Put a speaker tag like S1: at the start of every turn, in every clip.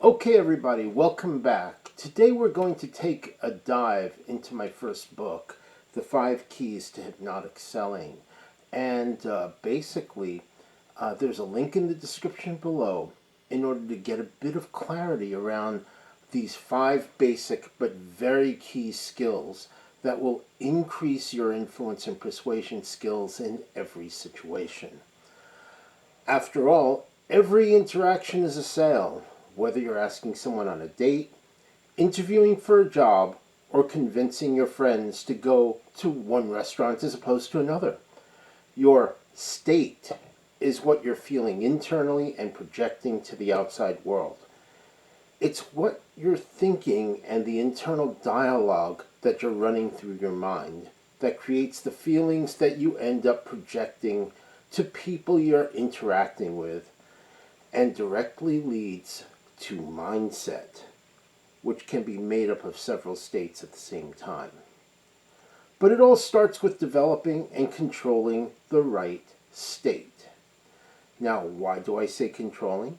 S1: Okay, everybody, welcome back. Today we're going to take a dive into my first book, The 5 Keys to Hypnotic Selling. And basically, there's a link in the description below in order to get a bit of clarity around these 5 basic but very key skills that will increase your influence and persuasion skills in every situation. After all, every interaction is a sale. Whether you're asking someone on a date, interviewing for a job, or convincing your friends to go to one restaurant as opposed to another. Your state is what you're feeling internally and projecting to the outside world. It's what you're thinking and the internal dialogue that you're running through your mind that creates the feelings that you end up projecting to people you're interacting with and directly leads to mindset, which can be made up of several states at the same time. But it all starts with developing and controlling the right state. Now, why do I say controlling?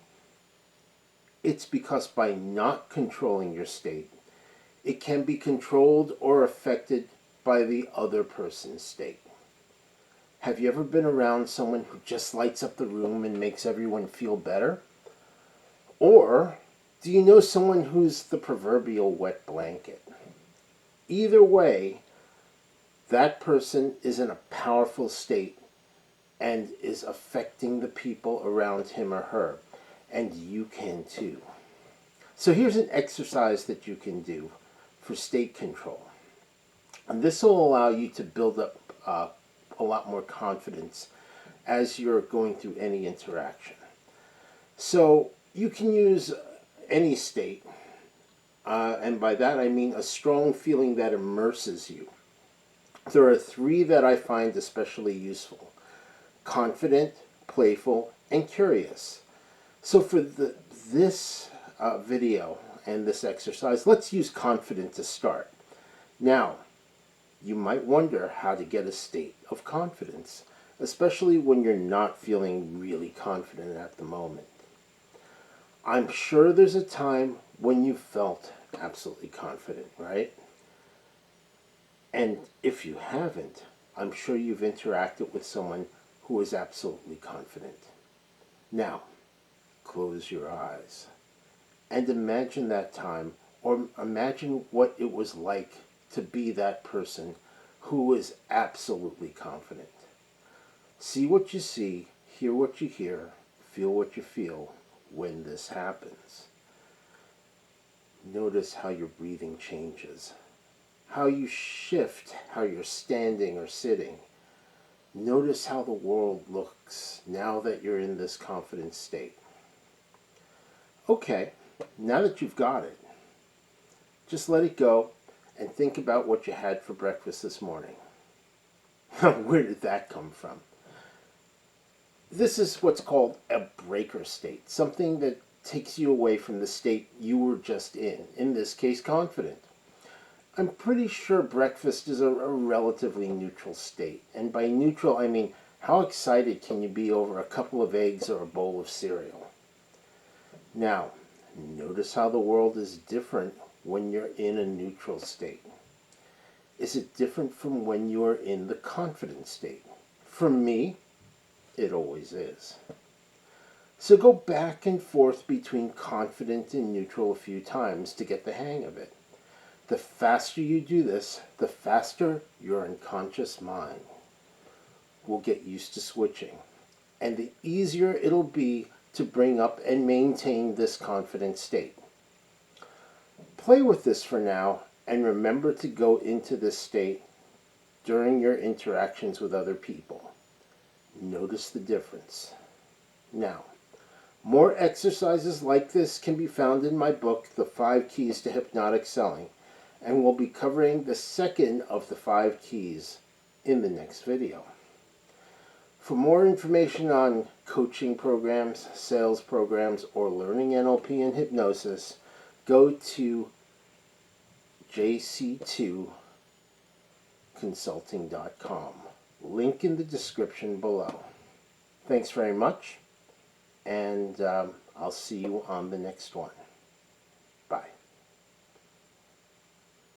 S1: It's because by not controlling your state, it can be controlled or affected by the other person's state. Have you ever been around someone who just lights up the room and makes everyone feel better? Or do you know someone who's the proverbial wet blanket? Either way, that person is in a powerful state and is affecting the people around him or her. And you can too. So here's an exercise that you can do for state control. And this will allow you to build up a lot more confidence as you're going through any interaction. So you can use any state, and by that I mean a strong feeling that immerses you. There are 3 that I find especially useful: confident, playful, and curious. So for this video and this exercise, let's use confident to start. Now, you might wonder how to get a state of confidence, especially when you're not feeling really confident at the moment. I'm sure there's a time when you felt absolutely confident, right? And if you haven't, I'm sure you've interacted with someone who is absolutely confident. Now, close your eyes and imagine that time, or imagine what it was like to be that person who is absolutely confident. See what you see, hear what you hear, feel what you feel when this happens. Notice how your breathing changes, how you shift, how you're standing or sitting. Notice how the world looks now that you're in this confident state. Okay, now that you've got it, just let it go and think about what you had for breakfast this morning. Where did that come from? This is what's called a breaker state, something that takes you away from the state you were just in this case, confident. I'm pretty sure breakfast is a relatively neutral state, and by neutral I mean how excited can you be over a couple of eggs or a bowl of cereal? Now, notice how the world is different when you're in a neutral state. Is it different from when you are in the confident state? For me, it always is. So go back and forth between confident and neutral a few times to get the hang of it. The faster you do this, the faster your unconscious mind will get used to switching, and the easier it'll be to bring up and maintain this confident state. Play with this for now, and remember to go into this state during your interactions with other people. Notice the difference. Now, more exercises like this can be found in my book, The 5 Keys to Hypnotic Selling, and we'll be covering the second of the 5 keys in the next video. For more information on coaching programs, sales programs, or learning NLP and hypnosis, go to jc2consulting.com. Link in the description below. Thanks very much, and I'll see you on the next one.